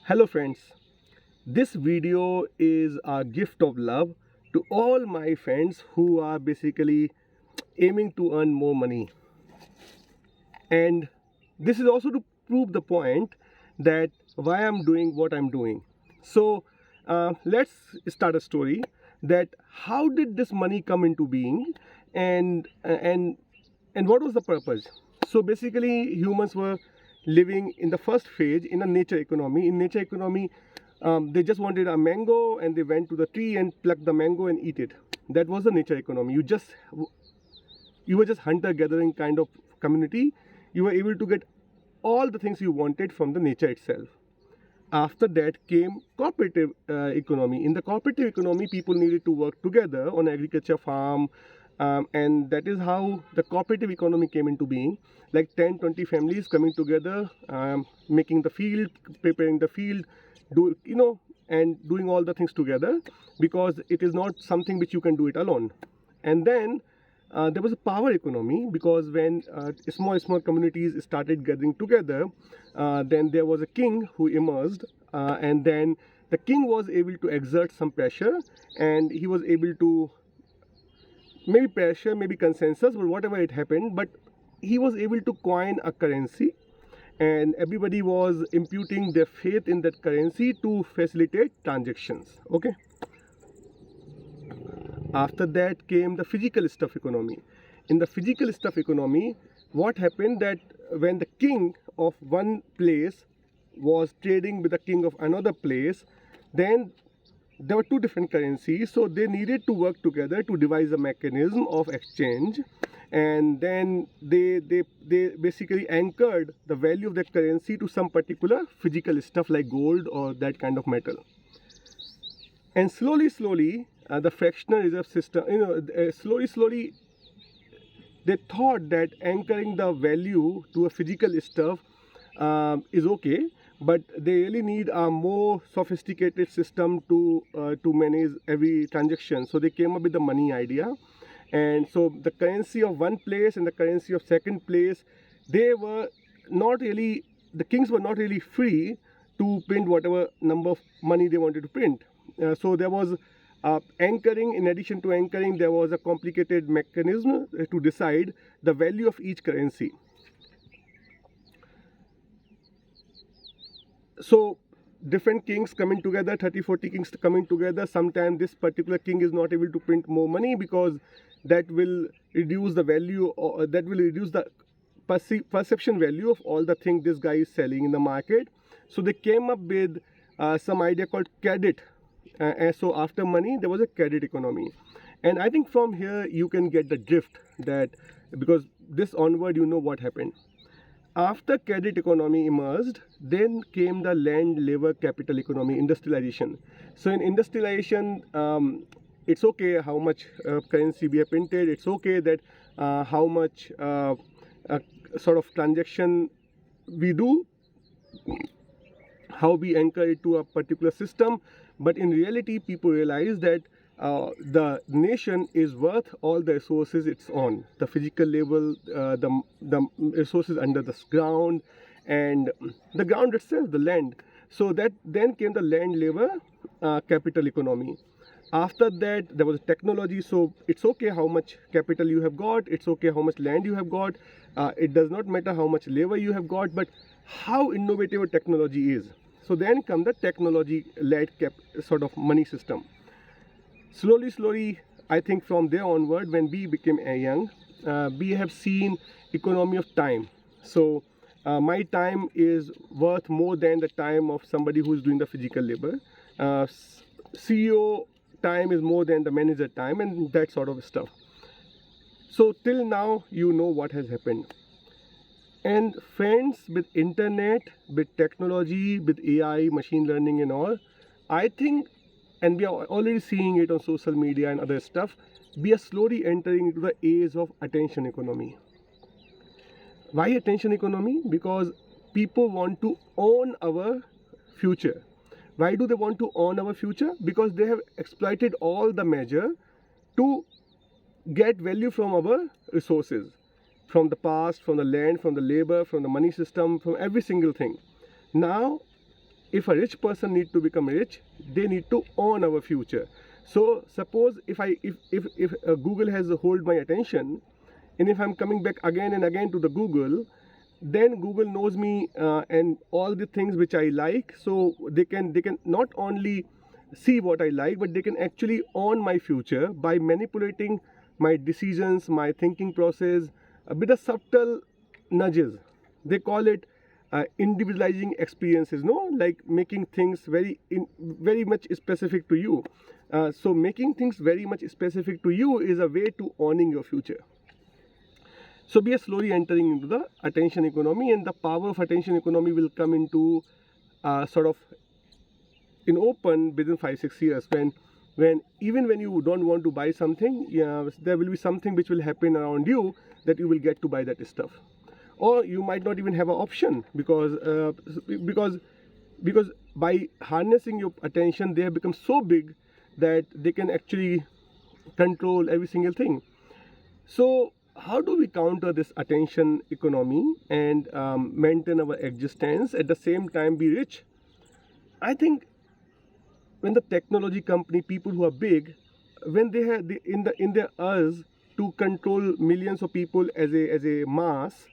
Hello friends, this video is a gift of love to all my friends who are basically aiming to earn more money. And this is also to prove the point that why I'm doing what I'm doing. So let's start a story that how did this money come into being and and and what was the purpose. So basically humans were living in the first phase in a nature economy. In nature economy, they just wanted a mango and they went to the tree and plucked the mango and eat it. That was the nature economy. You were just hunter gathering kind of community. You were able to get all the things you wanted from the nature itself. After that came cooperative economy. In the cooperative economy, people needed to work together on agriculture farm, and that is how the cooperative economy came into being. Like 10-20 families coming together, making the field, preparing the field, and doing all the things together, because it is not something which you can do it alone. And then there was a power economy, because when small communities started gathering together, then there was a king who emerged, and then the king was able to exert some pressure, and he was able to, maybe pressure, maybe consensus, or whatever it happened, but he was able to coin a currency, and everybody was imputing their faith in that currency to facilitate transactions. Okay. After that came the physical stuff economy. In the physical stuff economy, what happened that when the king of one place was trading with the king of another place, then there were two different currencies, so they needed to work together to devise a mechanism of exchange, and then they basically anchored the value of that currency to some particular physical stuff like gold or that kind of metal. And slowly, the fractional reserve system, slowly, they thought that anchoring the value to a physical stuff is okay, but they really need a more sophisticated system to manage every transaction. So they came up with the money idea, and so the currency of one place and the currency of second place, they were not really, the kings were not really free to print whatever number of money they wanted to print. So there was anchoring. In addition to anchoring, there was a complicated mechanism to decide the value of each currency. So different kings coming together, 30-40 kings coming together. Sometimes this particular king is not able to print more money because that will reduce the value, or that will reduce the perception value of all the things this guy is selling in the market. So they came up with some idea called credit. And so after money, there was a credit economy. And I think from here you can get the drift, that because this onward, you know what happened. After credit economy emerged, then came the land, labor, capital economy, industrialization. So in industrialization, it's okay how much currency we have printed. It's okay that how much sort of transaction we do, how we anchor it to a particular system. But in reality, people realize that the nation is worth all the resources it's on, the physical level, the resources under the ground, and the ground itself, the land. So that then came the land, labor, capital economy. After that, there was technology. So it's okay how much capital you have got, it's okay how much land you have got, it does not matter how much labor you have got, but how innovative technology is. So then come the technology-led sort of money system. Slowly, I think from there onward, when we became young, we have seen economy of time. So my time is worth more than the time of somebody who is doing the physical labor. CEO time is more than the manager time, and that sort of stuff. So till now, you know what has happened. And friends, with internet, with technology, with AI, machine learning and all, I think, and we are already seeing it on social media and other stuff, we are slowly entering into the age of attention economy. Why attention economy? Because people want to own our future. Why do they want to own our future? Because they have exploited all the measure to get value from our resources, from the past, from the land, from the labor, from the money system, from every single thing. Now if a rich person need to become rich, they need to own our future. So suppose if Google has a hold my attention, and if I'm coming back again and again to the Google, then Google knows me and all the things which I like. So they can not only see what I like, but they can actually own my future by manipulating my decisions, my thinking process, with the subtle nudges. They call it individualizing experiences, no, like making things very much specific to you. So making things very much specific to you is a way to owning your future. So we are slowly entering into the attention economy, and the power of attention economy will come into sort of in open within 5-6 years, when even when you don't want to buy something, there will be something which will happen around you that you will get to buy that stuff, or you might not even have an option, because by harnessing your attention, they have become so big that they can actually control every single thing. So how do we counter this attention economy and maintain our existence, at the same time be rich? I think when the technology company, people who are big, when they have in their urge to control millions of people as a mass,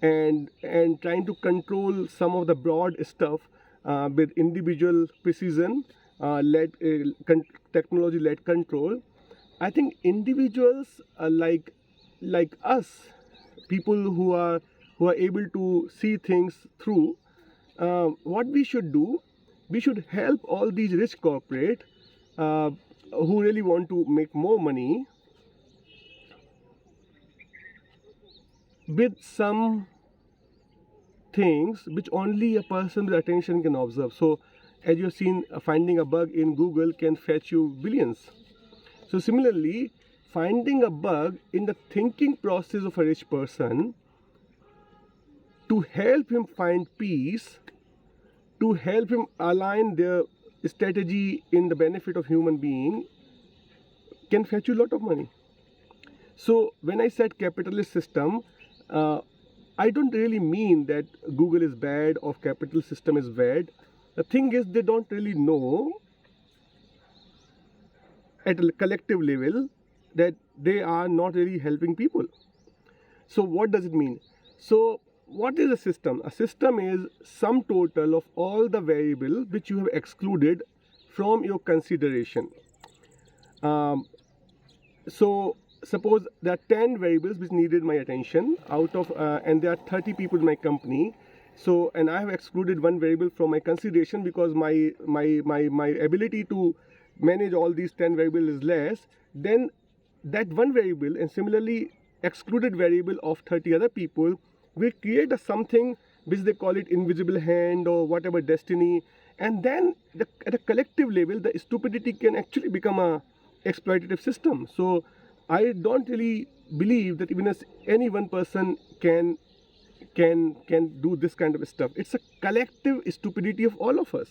and trying to control some of the broad stuff with individual precision technology led control, I think individuals like us, people who are able to see things through, what we should do, we should help all these rich corporate who really want to make more money with some things which only a person with attention can observe. So as you've seen, finding a bug in Google can fetch you billions. So similarly, finding a bug in the thinking process of a rich person to help him find peace, to help him align their strategy in the benefit of human being, can fetch you a lot of money. So when I said capitalist system, I don't really mean that Google is bad or capital system is bad. The thing is, they don't really know at a collective level that they are not really helping people. So what does it mean? So what is a system? A system is sum total of all the variables which you have excluded from your consideration. So suppose there are 10 variables which needed my attention out of and there are 30 people in my company. So, and I have excluded one variable from my consideration because my ability to manage all these 10 variables is less. Then that one variable and similarly excluded variable of 30 other people will create a something which they call it invisible hand or whatever, destiny. And then at a collective level, the stupidity can actually become a exploitative system. So I don't really believe that even as any one person can do this kind of stuff. It's a collective stupidity of all of us.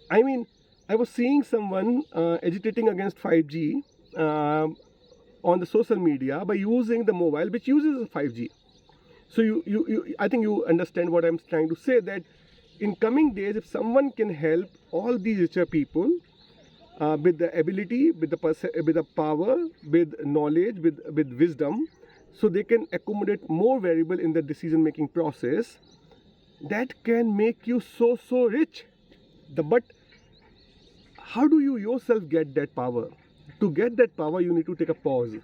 I mean, I was seeing someone agitating against 5G on the social media by using the mobile which uses 5G. So I think you understand what I'm trying to say, that in coming days, if someone can help all these richer people with the ability, with the power, with knowledge, with wisdom, so they can accommodate more variable in the decision making process, that can make you so rich. But how do you yourself get that power? To get that power, you need to take a pause.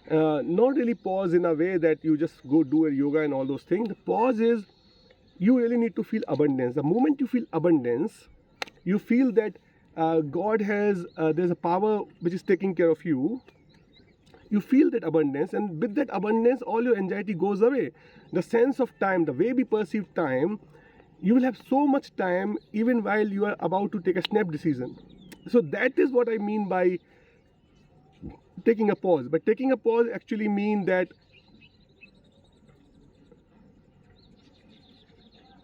Not really pause in a way that you just go do a yoga and all those things. The pause is you really need to feel abundance. The moment you feel abundance, you feel that God has, there's a power which is taking care of you. You feel that abundance, and with that abundance, all your anxiety goes away. The sense of time, the way we perceive time, you will have so much time even while you are about to take a snap decision. So that is what I mean by taking a pause. But taking a pause actually means that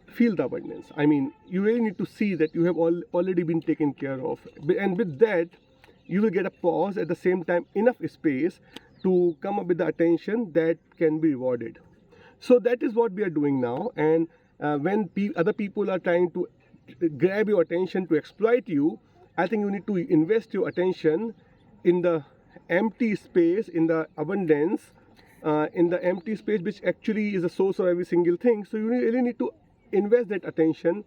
feel the abundance. I mean, you really need to see that you have already been taken care of. And with that, you will get a pause, at the same time enough space to come up with the attention that can be rewarded. So that is what we are doing now. And when other people are trying to grab your attention to exploit you, I think you need to invest your attention in the empty space, in the abundance, in the empty space which actually is the source of every single thing. So you really need to invest that attention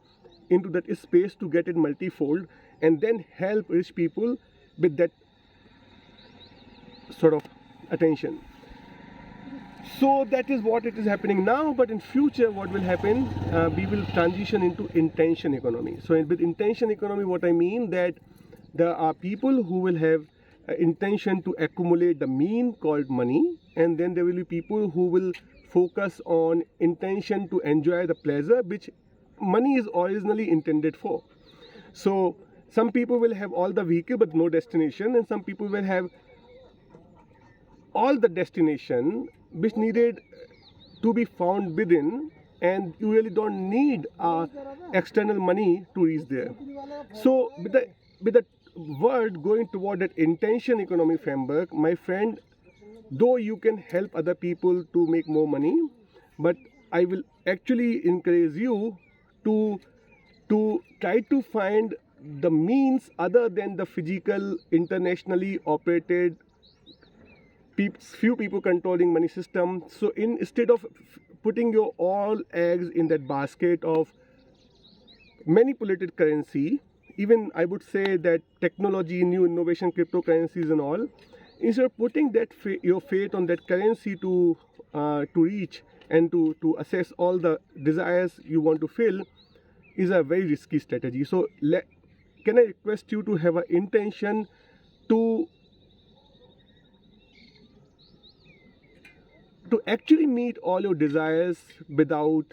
into that space to get it multifold, and then help rich people with that sort of attention. So that is what it is happening now. But in future, what will happen, we will transition into intention economy. So with intention economy, what I mean, that there are people who will have intention to accumulate the mean called money, and then there will be people who will focus on intention to enjoy the pleasure which money is originally intended for. So some people will have all the vehicle but no destination, and some people will have all the destination which needed to be found within, and you really don't need external money to reach there. So with the world going toward that intention economy framework, my friend, though you can help other people to make more money, but I will actually encourage you to try to find the means other than the physical, internationally operated, few people controlling money system. So instead of putting your all eggs in that basket of manipulated currency, even I would say that technology, new innovation, cryptocurrencies and all, instead of putting that your faith on that currency to reach and to assess all the desires you want to fill, is a very risky strategy. So can I request you to have an intention to actually meet all your desires without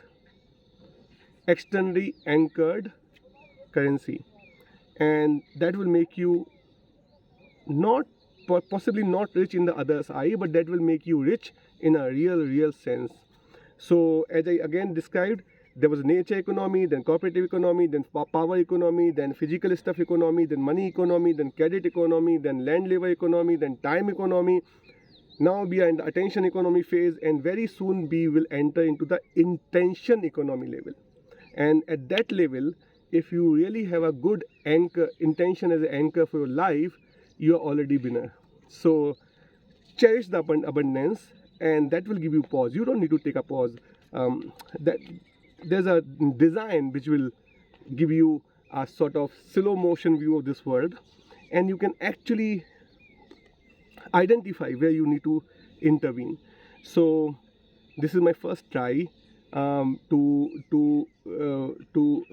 externally anchored currency, and that will make you not possibly not rich in the other's eye, but that will make you rich in a real sense. So as I again described, there was nature economy, then cooperative economy, then power economy, then physical stuff economy, then money economy, then credit economy, then land labor economy, then time economy. Now we are in the attention economy phase, and very soon we will enter into the intention economy level. And at that level, if you really have a good anchor, intention as an anchor for your life, you are already winner. So cherish the abundance, and that will give you pause. You don't need to take a pause. That there's a design which will give you a sort of slow motion view of this world, and you can actually identify where you need to intervene. So this is my first try to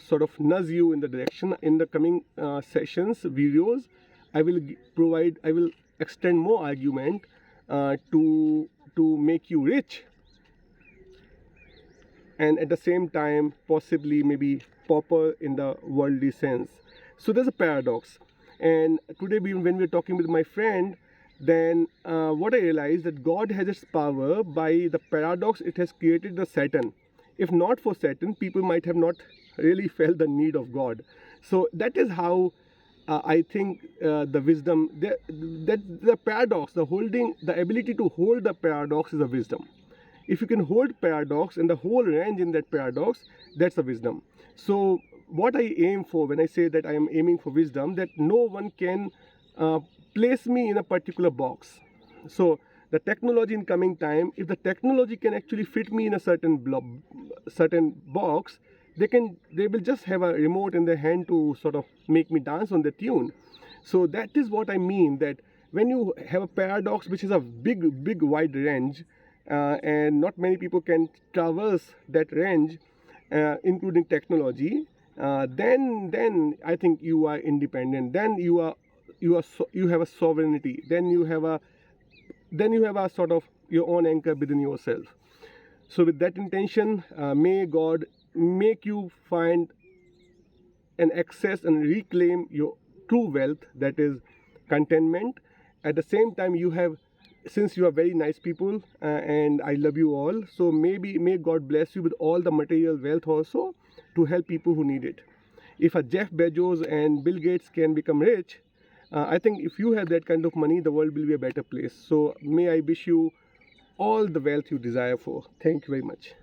sort of nudge you in the direction. In the coming sessions, videos, I will extend more argument to make you rich, and at the same time possibly maybe pauper in the worldly sense. So there's a paradox, and today when we're talking with my friend, then what I realized, that God has its power by the paradox it has created the Saturn. If not for Saturn, people might have not really felt the need of God. So that is how I think the wisdom, that the paradox, the ability to hold the paradox is a wisdom. If you can hold paradox and the whole range in that paradox, that's a wisdom. So what I aim for when I say that I am aiming for wisdom, that no one can place me in a particular box. So the technology in coming time, if the technology can actually fit me in a certain box, they will just have a remote in their hand to sort of make me dance on the tune. So that is what I mean, that when you have a paradox which is a big wide range, and not many people can traverse that range, including technology, then I think you are independent. Then you have a sovereignty. Then you have a sort of your own anchor within yourself. So with that intention, may God make you find and access and reclaim your true wealth, that is contentment. At the same time, since you are very nice people, and I love you all, so may God bless you with all the material wealth also to help people who need it. If a Jeff Bezos and Bill Gates can become rich, I think if you have that kind of money, the world will be a better place. So may I wish you all the wealth you desire for. Thank you very much.